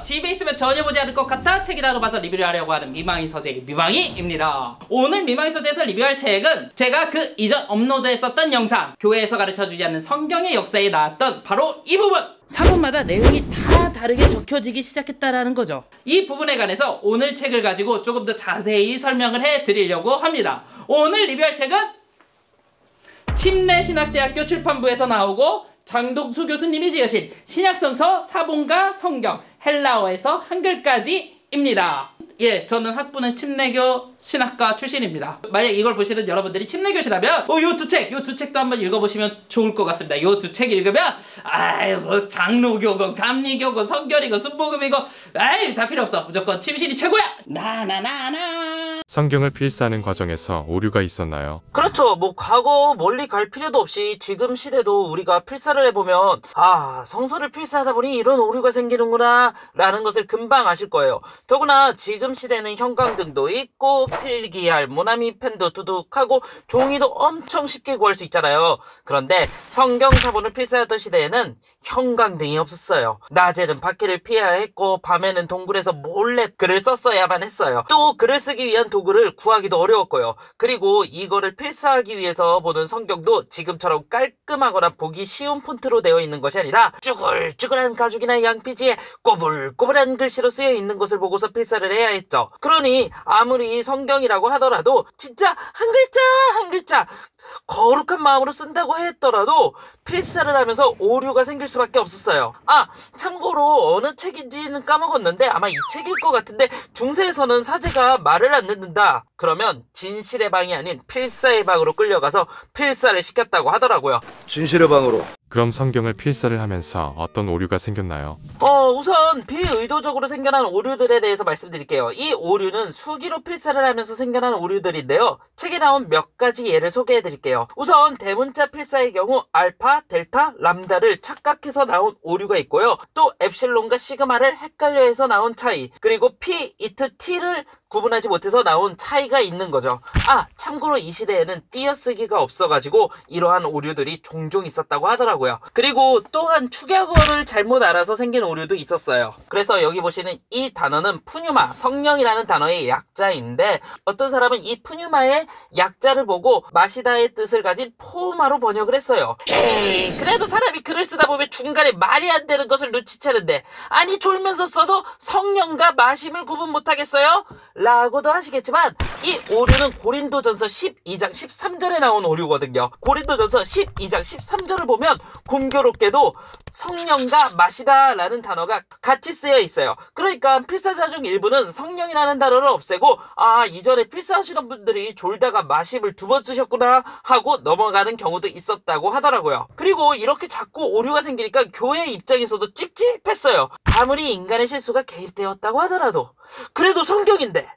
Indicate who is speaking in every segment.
Speaker 1: 집에 있으면 전혀 보지 않을 것 같아 책이라도 봐서 리뷰를 하려고 하는 미망이 서재 미망이입니다. 오늘 미망이 서재에서 리뷰할 책은 제가 그 이전 업로드했었던 영상 교회에서 가르쳐주지 않는 성경의 역사에 나왔던 바로 이 부분! 사본마다 내용이 다 다르게 적혀지기 시작했다라는 거죠. 이 부분에 관해서 오늘 책을 가지고 조금 더 자세히 설명을 해드리려고 합니다. 오늘 리뷰할 책은 침례신학대학교 출판부에서 나오고 장동수 교수님이 지으신 신약성서 사본과 성경 헬라어에서 한글까지입니다. 예, 저는 학부는 침례교 신학과 출신입니다. 만약 이걸 보시는 여러분들이 침례교시라면 요 두 책도 한번 읽어보시면 좋을 것 같습니다. 요 두 책 읽으면 뭐 장로교건 감리교건 성결이건 순복음이고 다 필요 없어. 무조건 침신이 최고야. 나나나나.
Speaker 2: 성경을 필사하는 과정에서 오류가 있었나요?
Speaker 3: 그렇죠. 뭐 과거 멀리 갈 필요도 없이 지금 시대도 우리가 필사를 해보면 성서를 필사하다 보니 이런 오류가 생기는구나 라는 것을 금방 아실 거예요. 더구나 지금 시대는 형광등도 있고 필기할 모나미 펜도 두둑하고 종이도 엄청 쉽게 구할 수 있잖아요. 그런데 성경 사본을 필사하던 시대에는 형광등이 없었어요. 낮에는 밖에를 피해야 했고 밤에는 동굴에서 몰래 글을 썼어야만 했어요. 또 글을 쓰기 위한 도구를 구하기도 어려웠고요. 그리고 이거를 필사하기 위해서 보는 성경도 지금처럼 깔끔하거나 보기 쉬운 폰트로 되어 있는 것이 아니라 쭈글쭈글한 가죽이나 양피지에 꼬불꼬불한 글씨로 쓰여 있는 것을 보고서 필사를 해야 했죠. 그러니 아무리 성경이라고 하더라도 진짜 한 글자 한 글자 거룩한 마음으로 쓴다고 했더라도 필사를 하면서 오류가 생길 수밖에 없었어요. 참고로 어느 책인지는 까먹었는데 아마 이 책일 것 같은데 중세에서는 사제가 말을 안 듣는다 그러면 진실의 방이 아닌 필사의 방으로 끌려가서 필사를 시켰다고 하더라고요.
Speaker 4: 진실의 방으로.
Speaker 2: 그럼 성경을 필사를 하면서 어떤 오류가 생겼나요?
Speaker 3: 우선 비의도적으로 생겨난 오류들에 대해서 말씀드릴게요. 이 오류는 수기로 필사를 하면서 생겨난 오류들인데요. 책에 나온 몇 가지 예를 소개해드릴게요. 우선 대문자 필사의 경우 알파, 델타, 람다를 착각해서 나온 오류가 있고요. 또 엡실론과 시그마를 헷갈려 해서 나온 차이, 그리고 피, 이트, 티를 구분하지 못해서 나온 차이가 있는 거죠. 참고로 이 시대에는 띄어쓰기가 없어가지고 이러한 오류들이 종종 있었다고 하더라고요. 그리고 또한 축약어를 잘못 알아서 생긴 오류도 있었어요. 그래서 여기 보시는 이 단어는 푸뉴마, 성령이라는 단어의 약자인데 어떤 사람은 이 푸뉴마의 약자를 보고 마시다의 뜻을 가진 포마로 번역을 했어요. 에이, 그래도 사람이 글을 쓰다 보면 중간에 말이 안 되는 것을 눈치채는데 아니 졸면서 써도 성령과 마심을 구분 못하겠어요? 라고도 하시겠지만 이 오류는 고린도전서 12장 13절에 나온 오류거든요. 고린도전서 12장 13절을 보면 공교롭게도 성령과 마시다 라는 단어가 같이 쓰여 있어요. 그러니까 필사자 중 일부는 성령이라는 단어를 없애고 이전에 필사하시던 분들이 졸다가 마심을 두 번 쓰셨구나 하고 넘어가는 경우도 있었다고 하더라고요. 그리고 이렇게 자꾸 오류가 생기니까 교회 입장에서도 찝찝했어요. 아무리 인간의 실수가 개입되었다고 하더라도 그래도 성경인데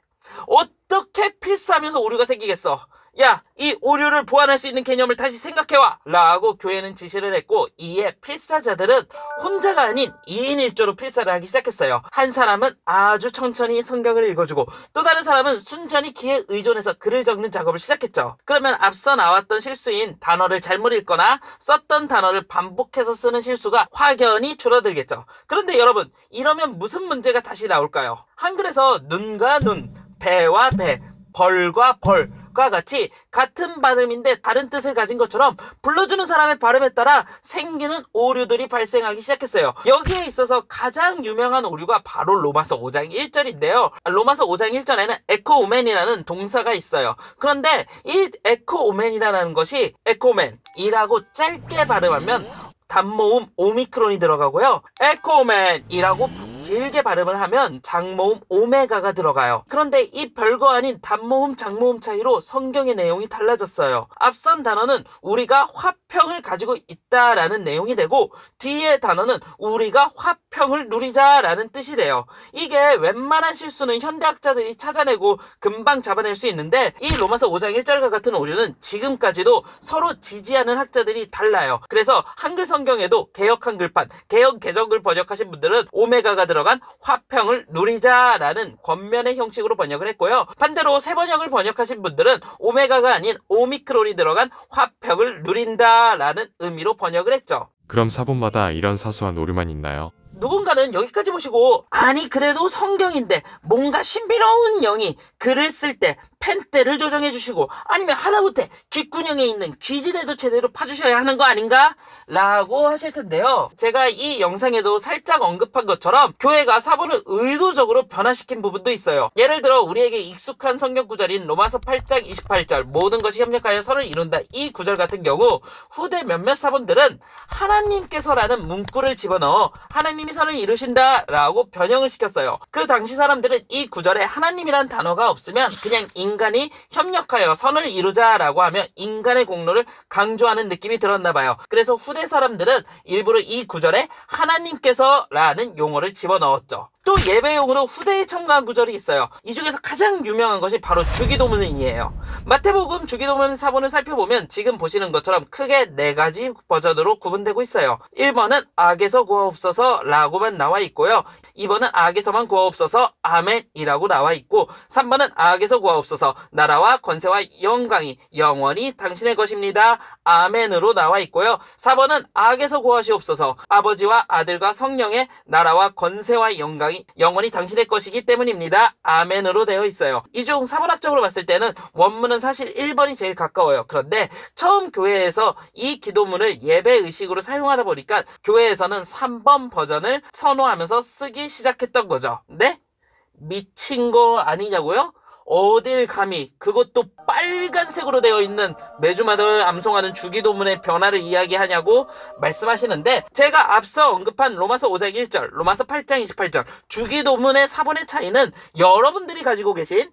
Speaker 3: 어떻게 필사하면서 오류가 생기겠어? 야, 이 오류를 보완할 수 있는 개념을 다시 생각해와! 라고 교회는 지시를 했고 이에 필사자들은 혼자가 아닌 2인 1조로 필사를 하기 시작했어요. 한 사람은 아주 천천히 성경을 읽어주고 또 다른 사람은 순전히 귀에 의존해서 글을 적는 작업을 시작했죠. 그러면 앞서 나왔던 실수인 단어를 잘못 읽거나 썼던 단어를 반복해서 쓰는 실수가 확연히 줄어들겠죠. 그런데 여러분, 이러면 무슨 문제가 다시 나올까요? 한글에서 눈과 눈, 배와 배, 벌과 벌과 같이 같은 발음인데 다른 뜻을 가진 것처럼 불러주는 사람의 발음에 따라 생기는 오류들이 발생하기 시작했어요. 여기에 있어서 가장 유명한 오류가 바로 로마서 5장 1절인데요. 로마서 5장 1절에는 에코오멘이라는 동사가 있어요. 그런데 이 에코오멘이라는 것이 에코맨이라고 짧게 발음하면 단모음 오미크론이 들어가고요. 에코맨이라고 길게 발음을 하면 장모음 오메가가 들어가요. 그런데 이 별거 아닌 단모음 장모음 차이로 성경의 내용이 달라졌어요. 앞선 단어는 우리가 화평을 가지고 있다라는 내용이 되고 뒤의 단어는 우리가 화평을 누리자라는 뜻이 돼요. 이게 웬만한 실수는 현대학자들이 찾아내고 금방 잡아낼 수 있는데 이 로마서 5장 1절과 같은 오류는 지금까지도 서로 지지하는 학자들이 달라요. 그래서 한글 성경에도 개역 한글판, 개역 개정글 번역하신 분들은 오메가가 들어간 화평을 누리자라는 권면의 형식으로 번역을 했고요. 반대로 새 번역을 번역하신 분들은 오메가가 아닌 오미크론이 들어간 화평을 누린다라는 의미로 번역을 했죠.
Speaker 2: 그럼 사본마다 이런 사소한 오류만 있나요?
Speaker 3: 누군가는 여기까지 보시고 아니 그래도 성경인데 뭔가 신비로운 영이 글을 쓸 때 펜대를 조정해 주시고 아니면 하다못해 귓구녕에 있는 귀지대도 제대로 파주셔야 하는 거 아닌가? 라고 하실 텐데요. 제가 이 영상에도 살짝 언급한 것처럼 교회가 사본을 의도적으로 변화시킨 부분도 있어요. 예를 들어 우리에게 익숙한 성경 구절인 로마서 8장 28절 모든 것이 협력하여 선을 이룬다 이 구절 같은 경우 후대 몇몇 사본들은 하나님께서라는 문구를 집어넣어 하나님이 선을 이루신다 라고 변형을 시켰어요. 그 당시 사람들은 이 구절에 하나님이란 단어가 없으면 그냥 인간이 협력하여 선을 이루자 라고 하면 인간의 공로를 강조하는 느낌이 들었나봐요. 그래서 후대 사람들은 일부러 이 구절에 하나님께서 라는 용어를 집어넣었죠. 또 예배용으로 후대에 첨가한 구절이 있어요. 이 중에서 가장 유명한 것이 바로 주기도문이에요. 마태복음 주기도문 사본을 살펴보면 지금 보시는 것처럼 크게 4가지 버전으로 구분되고 있어요. 1번은 악에서 구하옵소서 라고만 나와 있고요. 2번은 악에서만 구하옵소서 아멘이라고 나와 있고 3번은 악에서 구하옵소서 나라와 권세와 영광이 영원히 당신의 것입니다. 아멘으로 나와 있고요. 4번은 악에서 구하시옵소서 아버지와 아들과 성령의 나라와 권세와 영광이 영원히 당신의 것이기 때문입니다. 아멘으로 되어 있어요. 이 중 사본학적으로 봤을 때는 원문은 사실 1번이 제일 가까워요. 그런데 처음 교회에서 이 기도문을 예배 의식으로 사용하다 보니까 교회에서는 3번 버전을 선호하면서 쓰기 시작했던 거죠. 네? 미친 거 아니냐고요? 어딜 감히 그것도 빨간색으로 되어 있는 매주마다 암송하는 주기도문의 변화를 이야기하냐고 말씀하시는데 제가 앞서 언급한 로마서 5장 1절, 로마서 8장 28절 주기도문의 사본의 차이는 여러분들이 가지고 계신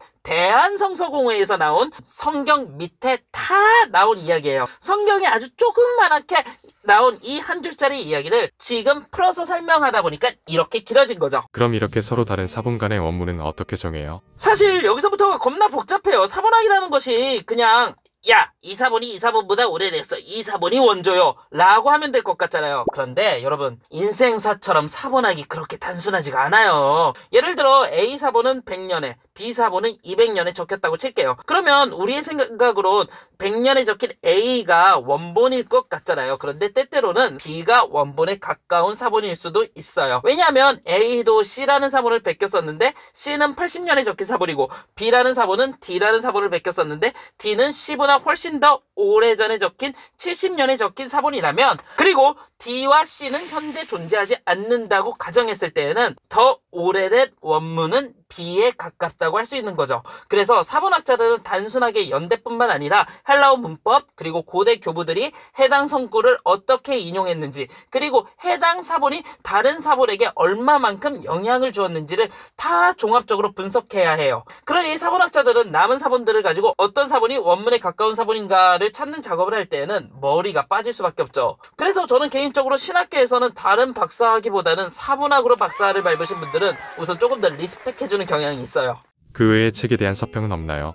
Speaker 3: 대한성서공회에서 나온 성경 밑에 다 나온 이야기예요. 성경에 아주 조금만하게 나온 이 한 줄짜리 이야기를 지금 풀어서 설명하다 보니까 이렇게 길어진 거죠.
Speaker 2: 그럼 이렇게 서로 다른 사본 간의 원문은 어떻게 정해요?
Speaker 3: 사실 여기서부터가 겁나 복잡해요. 사본학이라는 것이 그냥 야, 이 사본이 이 사본보다 오래됐어. 이 사본이 원조요. 라고 하면 될 것 같잖아요. 그런데 여러분, 인생사처럼 사본학이 그렇게 단순하지가 않아요. 예를 들어 A 사본은 100년에, B 사본은 200년에 적혔다고 칠게요. 그러면 우리의 생각으론 100년에 적힌 A가 원본일 것 같잖아요. 그런데 때때로는 B가 원본에 가까운 사본일 수도 있어요. 왜냐하면 A도 C라는 사본을 베꼈었는데 C는 80년에 적힌 사본이고 B라는 사본은 D라는 사본을 베꼈었는데 D는 C보다 훨씬 더 오래전에 적힌 70년에 적힌 사본이라면 그리고 D와 C는 현재 존재하지 않는다고 가정했을 때에는 더 오래된 원문은 B에 가깝다고 할 수 있는 거죠. 그래서 사본학자들은 단순하게 연대뿐만 아니라 헬라어 문법 그리고 고대 교부들이 해당 성구를 어떻게 인용했는지 그리고 해당 사본이 다른 사본에게 얼마만큼 영향을 주었는지를 다 종합적으로 분석해야 해요. 그러니 사본학자들은 남은 사본들을 가지고 어떤 사본이 원문에 가까운 사본인가를 찾는 작업을 할 때에는 머리가 빠질 수밖에 없죠. 그래서 저는 개인적으로 신학계에서는 다른 박사하기보다는 사본학으로 박사를 밟으신 분들은 우선 조금 더 리스펙해주는 경향이 있어요.
Speaker 2: 그 외의 책에 대한 서평은 없나요?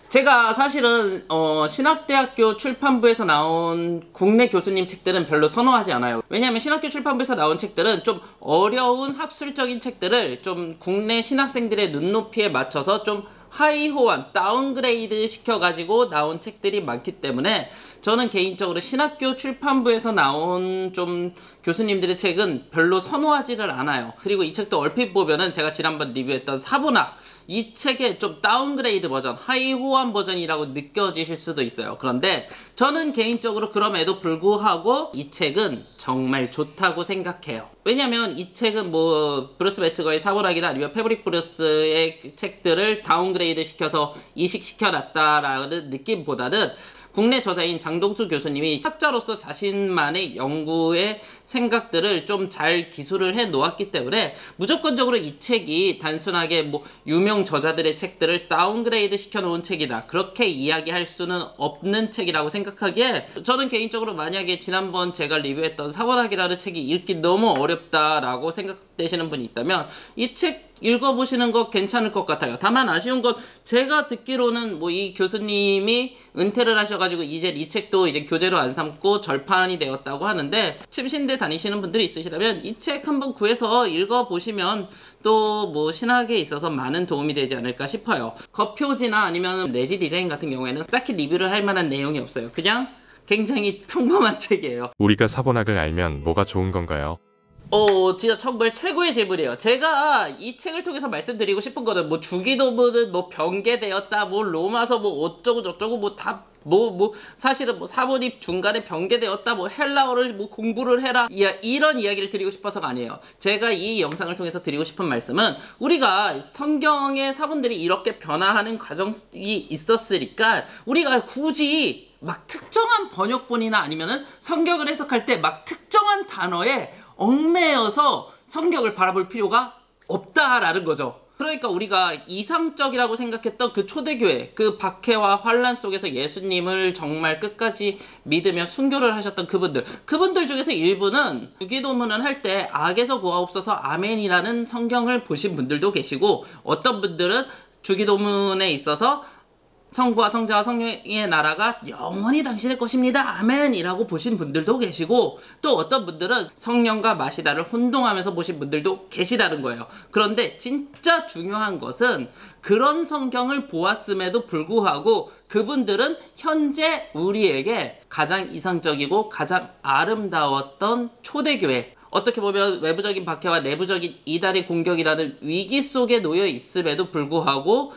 Speaker 1: 제가 사실은 신학대학교 출판부에서 나온 국내 교수님 책들은 별로 선호하지 않아요. 왜냐하면 신학교 출판부에서 나온 책들은 좀 어려운 학술적인 책들을 좀 국내 신학생들의 눈높이에 맞춰서 좀 하이호환, 다운그레이드 시켜가지고 나온 책들이 많기 때문에 저는 개인적으로 신학교 출판부에서 나온 좀 교수님들의 책은 별로 선호하지를 않아요. 그리고 이 책도 얼핏 보면은 제가 지난번 리뷰했던 사본학 이 책의 좀 다운그레이드 버전, 하이호환 버전이라고 느껴지실 수도 있어요. 그런데 저는 개인적으로 그럼에도 불구하고 이 책은 정말 좋다고 생각해요. 왜냐면 이 책은 뭐 브루스 매츠거의 사본학이나 아니면 패브릭 브루스의 책들을 다운그레이드 시켜서 이식시켜 놨다라는 느낌보다는 국내 저자인 장동수 교수님이 학자로서 자신만의 연구의 생각들을 좀 잘 기술을 해 놓았기 때문에 무조건적으로 이 책이 단순하게 뭐 유명 저자들의 책들을 다운그레이드 시켜 놓은 책이다 그렇게 이야기할 수는 없는 책이라고 생각하기에 저는 개인적으로 만약에 지난번 제가 리뷰했던 사본학이라는 책이 읽기 너무 어렵다라고 생각되시는 분이 있다면 이 책 읽어보시는 거 괜찮을 것 같아요. 다만 아쉬운 건 제가 듣기로는 뭐 이 교수님이 은퇴를 하셔가지고 이제 이 책도 이제 교재로 안 삼고 절판이 되었다고 하는데 침신대 다니시는 분들이 있으시다면 이 책 한번 구해서 읽어보시면 또 뭐 신학에 있어서 많은 도움이 되지 않을까 싶어요. 겉표지나 아니면 내지 디자인 같은 경우에는 딱히 리뷰를 할 만한 내용이 없어요. 그냥 굉장히 평범한 책이에요.
Speaker 2: 우리가 사본학을 알면 뭐가 좋은 건가요?
Speaker 1: 진짜 정말 최고의 질문이에요. 제가 이 책을 통해서 말씀드리고 싶은 거는 뭐 주기도문은 뭐 변개되었다, 뭐 로마서 뭐 어쩌고 저쩌고 뭐 다 사실은 뭐 사본이 중간에 변개되었다, 뭐 헬라어를 뭐 공부를 해라, 이런 이야기를 드리고 싶어서가 아니에요. 제가 이 영상을 통해서 드리고 싶은 말씀은 우리가 성경의 사본들이 이렇게 변화하는 과정이 있었으니까 우리가 굳이 막 특정한 번역본이나 아니면은 성경을 해석할 때 막 특정한 단어에 얽매여서 성경을 바라볼 필요가 없다라는 거죠. 그러니까 우리가 이상적이라고 생각했던 그 초대교회, 그 박해와 환란 속에서 예수님을 정말 끝까지 믿으며 순교를 하셨던 그분들 중에서 일부는 주기도문을 할 때 악에서 구하옵소서 아멘이라는 성경을 보신 분들도 계시고, 어떤 분들은 주기도문에 있어서 성부와 성자와 성령의 나라가 영원히 당신의 것입니다, 아멘이라고 보신 분들도 계시고, 또 어떤 분들은 성령과 마시다를 혼동하면서 보신 분들도 계시다는 거예요. 그런데 진짜 중요한 것은 그런 성경을 보았음에도 불구하고 그분들은 현재 우리에게 가장 이상적이고 가장 아름다웠던 초대교회, 어떻게 보면 외부적인 박해와 내부적인 이달의 공격이라는 위기 속에 놓여 있음에도 불구하고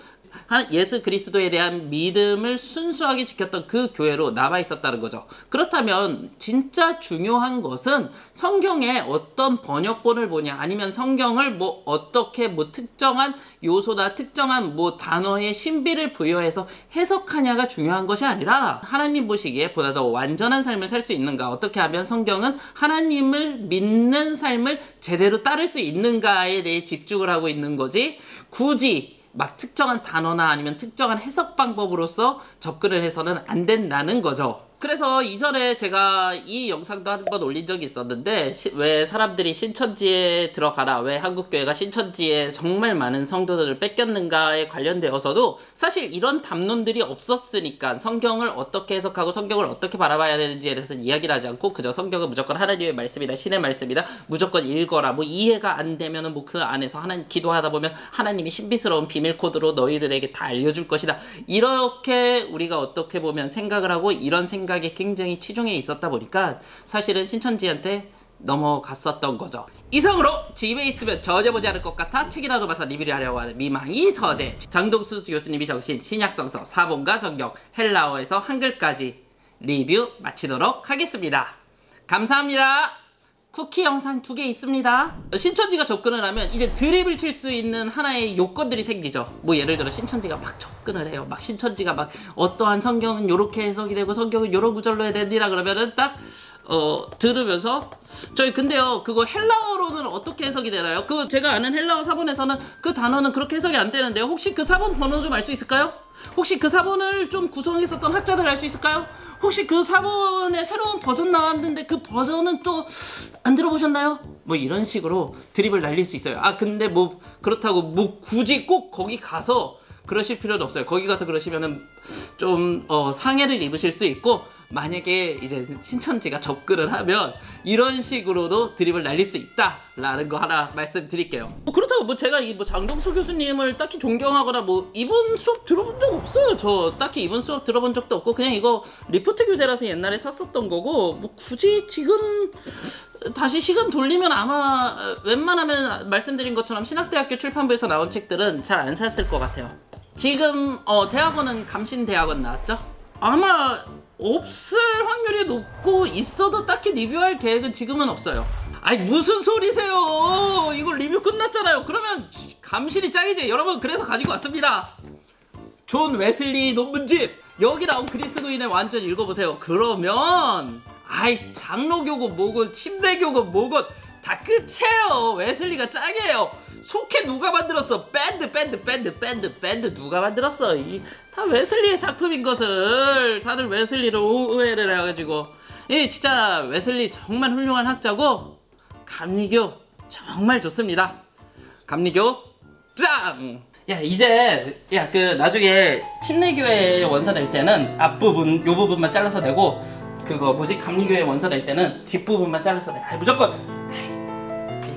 Speaker 1: 예수 그리스도에 대한 믿음을 순수하게 지켰던 그 교회로 남아 있었다는 거죠. 그렇다면 진짜 중요한 것은 성경에 어떤 번역본을 보냐, 아니면 성경을 뭐 어떻게 뭐 특정한 요소나 특정한 뭐 단어의 신비를 부여해서 해석하냐가 중요한 것이 아니라, 하나님 보시기에 보다 더 완전한 삶을 살 수 있는가, 어떻게 하면 성경은 하나님을 믿는 삶을 제대로 따를 수 있는가에 대해 집중을 하고 있는 거지, 굳이 막 특정한 단어나 아니면 특정한 해석 방법으로서 접근을 해서는 안 된다는 거죠. 그래서 이전에 제가 이 영상도 한번 올린 적이 있었는데, 왜 사람들이 신천지에 들어가라, 왜 한국교회가 신천지에 정말 많은 성도들을 뺏겼는가에 관련되어서도 사실 이런 담론들이 없었으니까 성경을 어떻게 해석하고 성경을 어떻게 바라봐야 되는지에 대해서 이야기를 하지 않고 그저 성경은 무조건 하나님의 말씀이다, 신의 말씀이다, 무조건 읽어라, 뭐 이해가 안 되면은 뭐 그 안에서 하나님 기도하다 보면 하나님이 신비스러운 비밀 코드로 너희들에게 다 알려줄 것이다, 이렇게 우리가 어떻게 보면 생각을 하고 이런 생각에 굉장히 치중해 있었다 보니까 사실은 신천지한테 넘어갔었던 거죠. 이상으로 집에 있으면 전혀 보지 않을 것 같아 책이라도 봐서 리뷰를 하려고 하는 미망이 서재, 장동수 교수님이 적으신 신약성서 사본과 정경 헬라어에서 한글까지 리뷰 마치도록 하겠습니다. 감사합니다. 쿠키 영상 2개 있습니다. 신천지가 접근을 하면 이제 드립을 칠 수 있는 하나의 요건들이 생기죠. 뭐 예를 들어 신천지가 막 접근을 해요. 막 신천지가 막 어떠한 성경은 요렇게 해석이 되고 성경은 요런 구절로 해야 됩니다. 그러면은 딱 들으면서 저희 근데요 그거 헬라어로는 어떻게 해석이 되나요? 그 제가 아는 헬라어 사본에서는 그 단어는 그렇게 해석이 안 되는데요. 혹시 그 사본 번호 좀 알 수 있을까요? 혹시 그 사본을 좀 구성했었던 학자들 알 수 있을까요? 혹시 그 사본의 새로운 버전 나왔는데 그 버전은 또 안 들어보셨나요? 뭐 이런 식으로 드립을 날릴 수 있어요. 아 근데 뭐 그렇다고 뭐 굳이 꼭 거기 가서 그러실 필요는 없어요. 거기 가서 그러시면은 좀 상해를 입으실 수 있고, 만약에 이제 신천지가 접근을 하면 이런 식으로도 드립을 날릴 수 있다라는 거 하나 말씀드릴게요. 뭐 그렇다고 뭐 제가 이 뭐 장동수 교수님을 딱히 존경하거나 뭐 이분 수업 들어본 적 없어요. 저 딱히 이분 수업 들어본 적도 없고 그냥 이거 리포트 교재라서 옛날에 샀었던 거고, 뭐 굳이 지금 다시 시간 돌리면 아마 웬만하면 말씀드린 것처럼 신학대학교 출판부에서 나온 책들은 잘 안 샀을 것 같아요. 지금 대학원은 감신대학원 나왔죠? 아마 없을 확률이 높고, 있어도 딱히 리뷰할 계획은 지금은 없어요. 아니 무슨 소리세요? 이거 리뷰 끝났잖아요. 그러면 감신이 짱이지 여러분. 그래서 가지고 왔습니다. 존 웨슬리 논문집, 여기 나온 그리스도인의 완전 읽어보세요. 그러면 장로교고 뭐고 침대교고 뭐고 다 끝이에요. 웨슬리가 짱이에요. 속해 누가 만들었어? 밴드 누가 만들었어? 다 웨슬리의 작품인 것을 다들 웨슬리로 오해를 해가지고, 진짜 웨슬리 정말 훌륭한 학자고 감리교 정말 좋습니다. 감리교 짱! 그 나중에 침례교회 원서 낼 때는 앞부분 요 부분만 잘라서 내고, 그거 뭐지 감리교회 원서 낼 때는 뒷부분만 잘라서 내. 무조건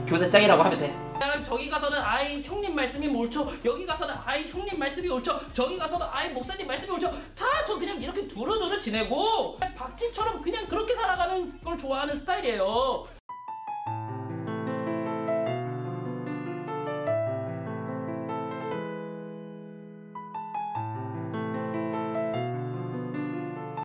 Speaker 1: 교대 짱이라고 하면 돼. 저기 가서는 형님 말씀이 옳죠, 여기 가서는 형님 말씀이 옳죠, 저기 가서는 목사님 말씀이 옳죠. 저 그냥 이렇게 두루두루 지내고 박쥐처럼 그냥 그렇게 살아가는 걸 좋아하는 스타일이에요.